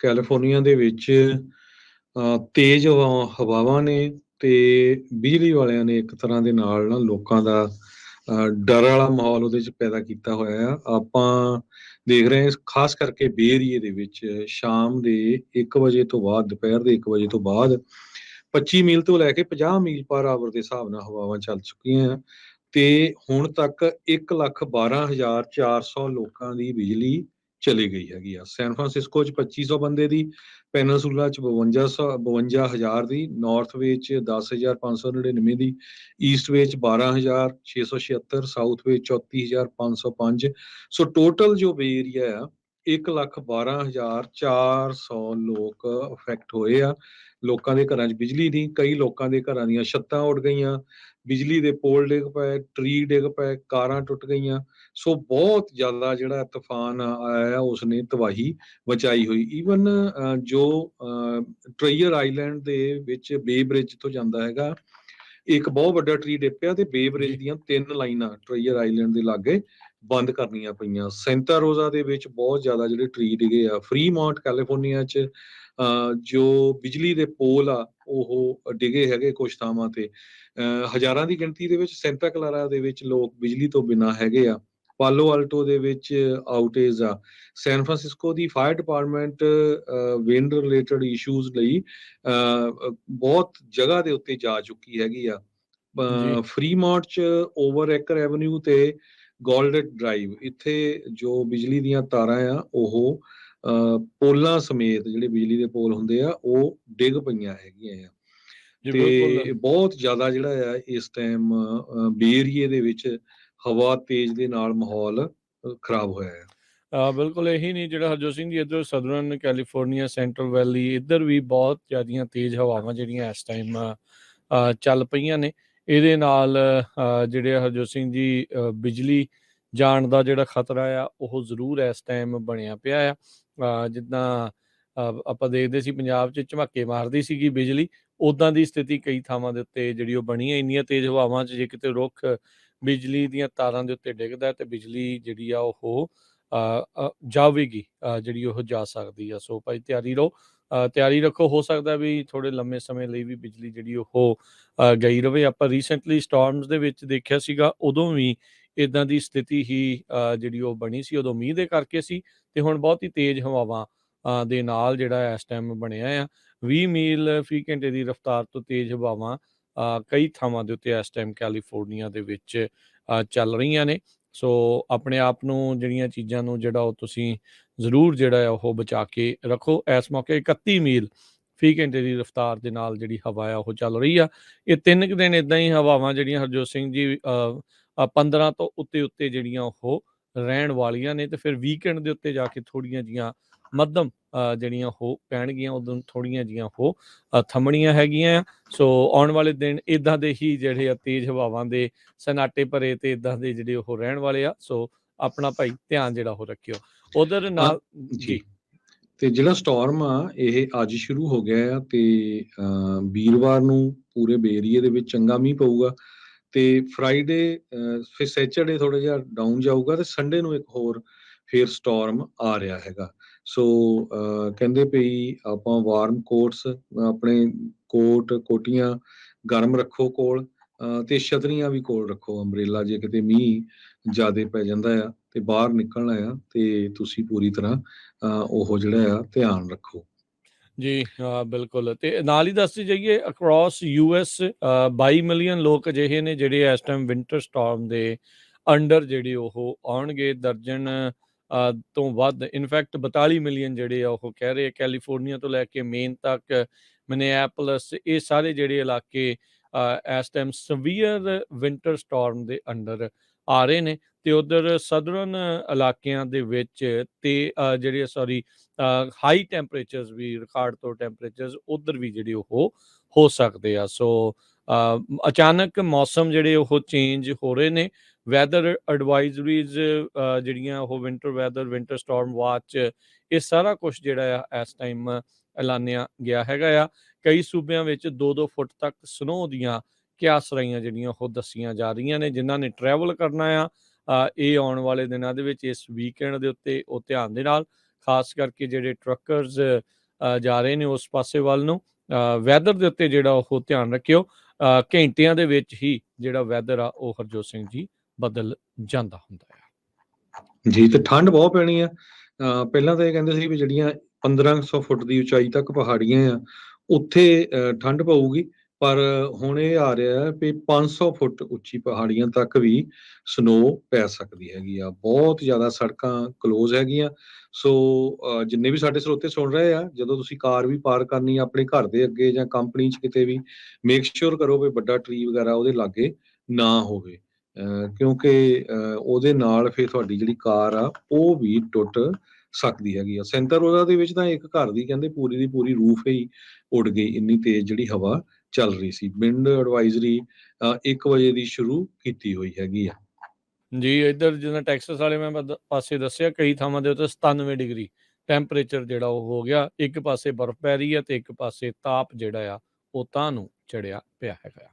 California ਦੇ ਵਿੱਚ ਤੇਜ਼ ਹਵਾਵਾਂ ਨੇ ਤੇ ਬਿਜਲੀ ਵਾਲਿਆਂ ਨੇ ਇੱਕ ਤਰ੍ਹਾਂ ਦੇ ਨਾਲ ਨਾ ਲੋਕਾਂ ਦਾ ਡਰ ਵਾਲਾ ਮਾਹੌਲ ਉਹਦੇ 'ਚ ਪੈਦਾ ਕੀਤਾ ਹੋਇਆ ਆ। ਆਪਾਂ ਦੇਖ ਰਹੇ ਹਾਂ ਖਾਸ ਕਰਕੇ ਬੇ ਏਰੀਏ ਦੇ ਵਿੱਚ ਸ਼ਾਮ ਦੇ 1 ਵਜੇ ਤੋਂ ਬਾਅਦ, ਦੁਪਹਿਰ ਦੇ 1 ਵਜੇ ਤੋਂ ਬਾਅਦ 25 ਮੀਲ ਤੋਂ ਲੈ ਕੇ 50 ਮੀਲ ਪਰ ਆਵਰ ਦੇ ਹਿਸਾਬ ਨਾਲ ਹਵਾਵਾਂ ਚੱਲ ਚੁੱਕੀਆਂ ਆ ਤੇ ਹੁਣ ਤੱਕ 1,12,400 ਲੋਕਾਂ ਦੀ ਬਿਜਲੀ ਚਲੀ ਗਈ ਹੈਗੀ ਆ। ਸੈਨ ਫਰਾਂਸਿਸਕੋ 'ਚ 2500 ਬੰਦੇ ਦੀ, ਪੈਨਾਸੂਲਾ 'ਚ 52,000 ਦੀ, ਨਾਰਥ ਵੇ 'ਚ 10,599 ਦੀ, ਈਸਟ ਵੇ 'ਚ 12,676, ਸਾਊਥ ਵੇ 34,505। ਸੋ ਟੋਟਲ ਜੋ ਬੇ ਏਰੀਆ ਆ 1,12,400 ਲੋਕ ਅਫੈਕਟ ਹੋਏ ਆ। ਲੋਕਾਂ ਦੇ ਘਰਾਂ 'ਚ ਬਿਜਲੀ ਨਹੀਂ, ਕਈ ਲੋਕਾਂ ਦੇ ਘਰਾਂ ਦੀਆਂ ਛੱਤਾਂ ਉੱਡ ਗਈਆਂ, ਬਿਜਲੀ ਦੇ ਪੋਲ ਡਿੱਗ ਪਏ, ਟਰੀ ਡਿੱਗ ਪਏ, ਕਾਰਾਂ ਟੁੱਟ ਗਈਆਂ। ਸੋ ਬਹੁਤ ਜ਼ਿਆਦਾ ਜਿਹੜਾ ਤੂਫਾਨ ਆਇਆ ਉਸਨੇ ਤਬਾਹੀ ਮਚਾਈ ਹੋਈ। ਈਵਨ ਜੋ ਟ੍ਰੇਅਰ ਆਈਲੈਂਡ ਦੇ ਵਿੱਚ ਬੇ ਬ੍ਰਿਜ ਤੋਂ ਜਾਂਦਾ ਹੈਗਾ, ਇੱਕ ਬਹੁਤ ਵੱਡਾ ਟਰੀ ਡਿੱਪਿਆ ਤੇ ਬੇ ਬ੍ਰਿਜ ਦੀਆਂ 3 ਲਾਈਨਾਂ ਟ੍ਰੇਅਰ ਆਈਲੈਂਡ ਦੇ ਲਾਗੇ ਬੰਦ ਕਰਨੀਆਂ ਪਈਆਂ। ਸੈਂਟਾ ਰੋਜ਼ਾ ਦੇ ਵਿੱਚ ਬਹੁਤ ਜ਼ਿਆਦਾ ਜਿਹੜੇ ਟਰੀ ਡਿੱਗੇ ਆ। ਫਰੀਮਾਉਂਟ ਕੈਲੀਫੋਰਨੀਆ 'ਚ ਜੋ ਬਿਜਲੀ ਦੇ ਪੋਲ ਆ ਉਹ ਡਿੱਗੇ ਹੈਗੇ ਕੁਛ ਥਾਵਾਂ ਤੇ। ਹਜ਼ਾਰਾਂ ਦੀ ਗਿਣਤੀ ਦੇ ਵਿੱਚ ਸੈਂਟਾ ਕਲਾਰਾ ਦੇ ਵਿੱਚ ਲੋਕ ਬਿਜਲੀ ਤੋਂ ਬਿਨਾਂ ਹੈਗੇ ਆ। ਪਾਲੋ ਆਲਟੋ ਦੇ ਵਿੱਚ ਆਊਟੇਜ ਆ। ਸੈਨ ਫਰਾਂਸਿਸਕੋ ਦੀ fire department wind related issues ਲਈ ਬਹੁਤ ਜਗ੍ਹਾ ਦੇ ਉੱਤੇ ਜਾ ਚੁੱਕੀ ਹੈਗੀ ਆ। ਫਰੀਮਾਉਂਟ 'ਚ ਓਵਰ ਏਕਰ ਐਵਨਿਊ ਤੇ ਗੋਲਡਨ ਡਰਾਈਵ, ਇੱਥੇ ਜੋ ਬਿਜਲੀ ਦੀਆਂ ਤਾਰਾਂ ਆ ਉਹ ਪੋਲਾਂ ਸਮੇਤ, ਜਿਹੜੇ ਬਿਜਲੀ ਦੇ ਪੋਲ ਹੁੰਦੇ ਆ ਉਹ ਡਿੱਗ ਪਈਆਂ ਹੈਗੀਆਂ ਆ। ਤੇ ਬਹੁਤ ਜ਼ਿਆਦਾ ਜਿਹੜਾ ਆ ਇਸ ਟਾਈਮ ਬੇ ਏਰੀਏ ਦੇ ਵਿੱਚ ਹਵਾ ਤੇਜ਼ ਦੇ ਨਾਲ ਮਾਹੌਲ ਖਰਾਬ ਹੋਇਆ ਹੈ। ਬਿਲਕੁਲ ਇਹੀ ਨਹੀਂ, ਜਿਹੜਾ ਹਰਜੋਤ ਸਿੰਘ ਜੀ ਇੱਧਰ ਸਦਰਨ ਕੈਲੀਫੋਰਨੀਆ, ਸੈਂਟਰਲ ਵੈਲੀ, ਇੱਧਰ ਵੀ ਬਹੁਤ ਜ਼ਿਆਦੀਆਂ ਤੇਜ਼ ਹਵਾਵਾਂ ਜਿਹੜੀਆਂ ਇਸ ਟਾਈਮ ਚੱਲ ਪਈਆਂ ਨੇ। ਇਹਦੇ ਨਾਲ ਜਿਹੜੇ ਹਰਜੋਤ ਸਿੰਘ ਜੀ ਬਿਜਲੀ ਜਾਣ ਦਾ ਜਿਹੜਾ ਖਤਰਾ ਆ ਉਹ ਜ਼ਰੂਰ ਇਸ ਟਾਈਮ ਬਣਿਆ ਪਿਆ ਆ। ਜਿੱਦਾਂ ਆਪਾਂ ਦੇਖਦੇ ਸੀ ਪੰਜਾਬ 'ਚ ਝਮੱਕੇ ਮਾਰਦੀ ਸੀਗੀ ਬਿਜਲੀ, ਉੱਦਾਂ ਦੀ ਸਥਿਤੀ ਕਈ ਥਾਵਾਂ ਦੇ ਉੱਤੇ ਜਿਹੜੀ ਉਹ ਬਣੀ ਹੈ। ਇੰਨੀਆਂ ਤੇਜ਼ ਹਵਾਵਾਂ 'ਚ ਜੇ ਕਿਤੇ ਰੁੱਖ ਬਿਜਲੀ ਦੀਆਂ ਤਾਰਾਂ ਦੇ ਉੱਤੇ ਡਿੱਗਦਾ ਤੇ ਬਿਜਲੀ ਜਿਹੜੀ ਆ ਉਹ ਜਾਵੇਗੀ, ਜਿਹੜੀ ਉਹ ਜਾ ਸਕਦੀ ਆ। ਸੋ ਭਾਈ ਤਿਆਰੀ ਰਹੋ, ਤਿਆਰੀ ਰੱਖੋ। ਹੋ ਸਕਦਾ ਵੀ ਥੋੜ੍ਹੇ ਲੰਮੇ ਸਮੇਂ ਲਈ ਵੀ ਬਿਜਲੀ ਜਿਹੜੀ ਉਹ ਗਈ ਰਵੇ। ਆਪਾਂ ਰੀਸੈਂਟਲੀ ਸਟੋਰਮਸ ਦੇ ਵਿੱਚ ਦੇਖਿਆ ਸੀਗਾ, ਉਦੋਂ ਵੀ ਇੱਦਾਂ ਦੀ ਸਥਿਤੀ ਹੀ ਜਿਹੜੀ ਉਹ ਬਣੀ ਸੀ। ਉਦੋਂ ਮੀਂਹ ਦੇ ਕਰਕੇ ਸੀ ਤੇ ਹੁਣ ਬਹੁਤ ਹੀ ਤੇਜ਼ ਹਵਾਵਾਂ ਦੇ ਨਾਲ ਜਿਹੜਾ ਇਸ ਟਾਈਮ ਬਣਿਆ ਆ। 20 ਮੀਲ ਫੀ ਘੰਟੇ ਦੀ ਰਫ਼ਤਾਰ ਤੋਂ ਤੇਜ਼ ਹਵਾਵਾਂ ਕਈ ਥਾਵਾਂ ਦੇ ਉੱਤੇ ਇਸ ਟਾਈਮ ਕੈਲੀਫੋਰਨੀਆ ਦੇ ਵਿੱਚ ਚੱਲ ਰਹੀਆਂ ਨੇ। ਸੋ ਆਪਣੇ ਆਪ ਨੂੰ, ਜਿਹੜੀਆਂ ਚੀਜ਼ਾਂ ਨੂੰ ਜਿਹੜਾ ਉਹ ਤੁਸੀਂ ਜ਼ਰੂਰ ਜਿਹੜਾ ਆ ਉਹ ਬਚਾ ਕੇ ਰੱਖੋ। ਇਸ ਮੌਕੇ 31 ਮੀਲ ਫੀ ਘੰਟੇ ਦੀ ਰਫ਼ਤਾਰ ਦੇ ਨਾਲ ਜਿਹੜੀ ਹਵਾ ਆ ਉਹ ਚੱਲ ਰਹੀ ਆ। ਇਹ 3 ਕੁ ਦਿਨ ਇੱਦਾਂ ਹੀ ਹਵਾਵਾਂ ਜਿਹੜੀਆਂ ਹਰਜੋਤ ਸਿੰਘ ਜੀ 15 ਤੋਂ ਉੱਤੇ ਜਿਹੜੀਆਂ ਉਹ ਰਹਿਣ ਵਾਲੀਆਂ ਨੇ, ਤੇ ਫਿਰ ਵੀਕਐਂਡ ਦੇ ਉੱਤੇ ਜਾ ਕੇ ਥੋੜ੍ਹੀਆਂ ਜੀਆਂ ਮੱਧਮ ਜਿਹੜੀਆਂ ਉਹ ਪੈਣਗੀਆਂ, ਉਦੋਂ ਥੋੜ੍ਹੀਆਂ ਜੀਆਂ ਉਹ ਥੰਮਣੀਆਂ ਹੈਗੀਆਂ ਆ। ਸੋ ਆਉਣ ਵਾਲੇ ਦਿਨ ਇੱਦਾਂ ਦੇ ਹੀ ਜਿਹੜੇ ਆ ਤੇਜ਼ ਹਵਾਵਾਂ ਦੇ ਸਨਾਟੇ ਭਰੇ ਤੇ ਇੱਦਾਂ ਦੇ ਜਿਹੜੇ ਉਹ ਰਹਿਣ ਵਾਲੇ ਆ। ਸੋ ਆਪਣਾ ਭਾਈ ਧਿਆਨ ਜਿਹੜਾ ਉਹ ਰੱਖਿਓ ਉਧਰ ਨਾਲ ਜੀ। ਤੇ ਜਿਹੜਾ ਸਟੋਰਮ ਆ ਇਹ ਅੱਜ ਸ਼ੁਰੂ ਹੋ ਗਿਆ ਆ ਤੇ ਵੀਰਵਾਰ ਨੂੰ ਪੂਰੇ ਬੇ ਏਰੀਏ ਦੇ ਵਿੱਚ ਚੰਗਾ ਮੀਂਹ ਪਊਗਾ ਤੇ ਫਰਾਈਡੇ ਫਿਰ ਸੈਚਰਡੇ ਥੋੜਾ ਜਿਹਾ ਡਾਊਨ ਜਾਊਗਾ ਤੇ ਸੰਡੇ ਨੂੰ ਇੱਕ ਹੋਰ ਫਿਰ ਸਟੋਰਮ ਆ ਰਿਹਾ ਹੈਗਾ। ਸੋ ਕਹਿੰਦੇ ਪਈ ਆਪਾਂ ਵਾਰਮ ਕੋਟਸ, ਆਪਣੇ ਕੋਟੀਆਂ ਗਰਮ ਰੱਖੋ ਕੋਲ, ਤੇ ਛਤਰੀਆਂ ਵੀ ਕੋਲ ਰੱਖੋ, ਅੰਬਰੇਲਾ, ਜੇ ਕਿਤੇ ਮੀਂਹ ਜ਼ਿਆਦਾ ਪੈ ਜਾਂਦਾ ਆ ਤੇ ਬਾਹਰ ਨਿਕਲਣਾ ਆ ਤੇ ਤੁਸੀਂ ਪੂਰੀ ਤਰ੍ਹਾਂ ਉਹ ਜਿਹੜਾ ਆ ਧਿਆਨ ਰੱਖੋ ਜੀ। ਬਿਲਕੁਲ। ਤੇ ਨਾਲ ਹੀ ਦੱਸਦੇ ਜਾਈਏ ਅਕਰੋਸ US 22 ਮਿਲੀਅਨ ਲੋਕ ਅਜਿਹੇ ਨੇ ਜਿਹੜੇ ਇਸ ਟਾਈਮ ਵਿੰਟਰ ਸਟਾਰਮ ਦੇ ਅੰਡਰ ਜਿਹੜੇ ਉਹ ਆਉਣਗੇ। ਦਰਜਨ ਤੋਂ ਵੱਧ, ਇਨਫੈਕਟ 42 ਮਿਲੀਅਨ ਜਿਹੜੇ ਆ ਉਹ ਕਹਿ ਰਹੇ। ਕੈਲੀਫੋਰਨੀਆ ਤੋਂ ਲੈ ਕੇ ਮੇਨ ਤੱਕ, ਮਿਨੀਐਪੋਲਿਸ, ਇਹ ਸਾਰੇ ਜਿਹੜੇ ਇਲਾਕੇ ਇਸ ਟਾਈਮ ਸਵੀਅਰ ਵਿੰਟਰ ਸਟਾਰਮ ਦੇ ਅੰਡਰ ਆ ਰਹੇ ਨੇ। ਤੇ ਉਧਰ ਸਦਰਨ ਇਲਾਕਿਆਂ ਦੇ ਵਿੱਚ ਤੇ ਜਿਹੜੇ ਹਾਈ ਟੈਂਪਰੇਚਰਸ ਵੀ, ਰਿਕਾਰਡ ਤੋਂ ਟੈਂਪਰੇਚਰਸ ਉਧਰ ਵੀ ਜਿਹੜੇ ਉਹ ਹੋ ਸਕਦੇ ਆ। ਸੋ ਅਚਾਨਕ ਮੌਸਮ ਜਿਹੜੇ ਉਹ ਚੇਂਜ ਹੋ ਰਹੇ ਨੇ। ਵੈਦਰ ਐਡਵਾਈਜ਼ਰੀਜ਼ ਜਿਹੜੀਆਂ ਉਹ winter weather, winter storm watch, ਇਹ ਸਾਰਾ ਕੁਛ ਜਿਹੜਾ ਆ ਇਸ ਟਾਈਮ ਐਲਾਨਿਆ ਗਿਆ ਹੈਗਾ ਆ। ਕਈ ਸੂਬਿਆਂ ਵਿੱਚ 2-2 ਫੁੱਟ ਤੱਕ ਸਨੋ ਦੀਆਂ ਕਿਆਸਰਾਈਆਂ ਜਿਹੜੀਆਂ ਉਹ ਦੱਸੀਆਂ ਜਾ ਰਹੀਆਂ ਨੇ। ਜਿਨ੍ਹਾਂ ਨੇ ਟਰੈਵਲ ਕਰਨਾ ਆ ਇਹ ਆਉਣ ਵਾਲੇ ਦਿਨਾਂ ਦੇ ਵਿੱਚ, ਇਸ ਵੀਕਐਂਡ ਦੇ ਉੱਤੇ, ਉਹ ਧਿਆਨ ਦੇ ਨਾਲ, ਖਾਸ ਕਰਕੇ ਜਿਹੜੇ ਟਰੱਕਰਸ ਜਾ ਰਹੇ ਨੇ ਉਸ ਪਾਸੇ ਵੱਲ ਨੂੰ, ਵੈਦਰ ਦੇ ਉੱਤੇ ਜਿਹੜਾ ਉਹ ਧਿਆਨ ਰੱਖਿਓ। ਘੰਟਿਆਂ ਦੇ ਵਿੱਚ ਹੀ ਜਿਹੜਾ ਵੈਦਰ ਆ ਉਹ ਹਰਜੋਤ ਸਿੰਘ ਜੀ ਬਦਲ ਜਾਂਦਾ ਹੁੰਦਾ ਆ। ਜੀ, ਤੇ ਠੰਡ ਬਹੁਤ ਪੈਣੀ ਆ। ਪਹਿਲਾਂ ਤਾਂ ਇਹ ਕਹਿੰਦੇ ਸੀ ਵੀ ਜਿਹੜੀਆਂ 1500 ਫੁੱਟ ਦੀ ਉਚਾਈ ਤੱਕ ਪਹਾੜੀਆਂ ਆ ਉੱਥੇ ਠੰਡ ਪਊਗੀ, ਪਰ ਹੁਣ ਇਹ ਆ ਰਿਹਾ ਵੀ 500 ਫੁੱਟ ਉੱਚੀ ਪਹਾੜੀਆਂ ਤੱਕ ਵੀ ਸਨੋ ਪੈ ਸਕਦੀ ਹੈਗੀ ਆ। ਬਹੁਤ ਜ਼ਿਆਦਾ ਸੜਕਾਂ ਕਲੋਜ਼ ਹੈਗੀਆਂ। ਸੋ ਜਿੰਨੇ ਵੀ ਸਾਡੇ ਸਰੋਤੇ ਸੁਣ ਰਹੇ ਆ, ਜਦੋਂ ਤੁਸੀਂ ਕਾਰ ਵੀ ਪਾਰਕ ਕਰਨੀ ਆ ਆਪਣੇ ਘਰ ਦੇ ਅੱਗੇ ਜਾਂ ਕੰਪਨੀ 'ਚ ਕਿਤੇ ਵੀ, ਮੇਕ ਸ਼ੋਰ ਕਰੋ ਵੀ ਵੱਡਾ ਟਰੀ ਵਗੈਰਾ ਉਹਦੇ ਲਾਗੇ ਨਾ ਹੋਵੇ, ਕਿਉਂਕਿ ਉਹਦੇ ਨਾਲ ਫਿਰ ਤੁਹਾਡੀ ਜਿਹੜੀ ਕਾਰ ਆ ਉਹ ਵੀ ਟੁੱਟ ਸਕਦੀ ਹੈਗੀ ਆ। ਸੈਂਟਰ ਰੋਜ਼ਾ ਦੇ ਵਿੱਚ ਤਾਂ ਇੱਕ ਘਰ ਦੀ ਕਹਿੰਦੇ ਪੂਰੀ ਦੀ ਪੂਰੀ ਰੂਫ ਹੀ ਉੱਡ ਗਈ, ਇੰਨੀ ਤੇਜ਼ ਜਿਹੜੀ ਹਵਾ ਚੱਲ ਰਹੀ ਸੀ। ਵਿੰਡ ਐਡਵਾਈਜ਼ਰੀ 1 ਵਜੇ ਦੀ ਸ਼ੁਰੂ ਕੀਤੀ ਹੋਈ ਹੈਗੀ ਆ। ਜੀ, ਇੱਧਰ ਜਿੱਦਾਂ ਟੈਕਸਸ ਵਾਲੇ ਮੈਂ ਪਾਸੇ ਦੱਸਿਆ, ਕਈ ਥਾਵਾਂ ਦੇ ਉੱਤੇ 97 ਡਿਗਰੀ ਟੈਂਪਰੇਚਰ ਜਿਹੜਾ ਉਹ ਹੋ ਗਿਆ। ਇੱਕ ਪਾਸੇ ਬਰਫ਼ ਪੈ ਰਹੀ ਹੈ ਤੇ ਇੱਕ ਪਾਸੇ ਤਾਪ ਜਿਹੜਾ ਆ ਉਹ ਤਾਂ ਨੂੰ ਚੜਿਆ ਪਿਆ ਹੈਗਾ।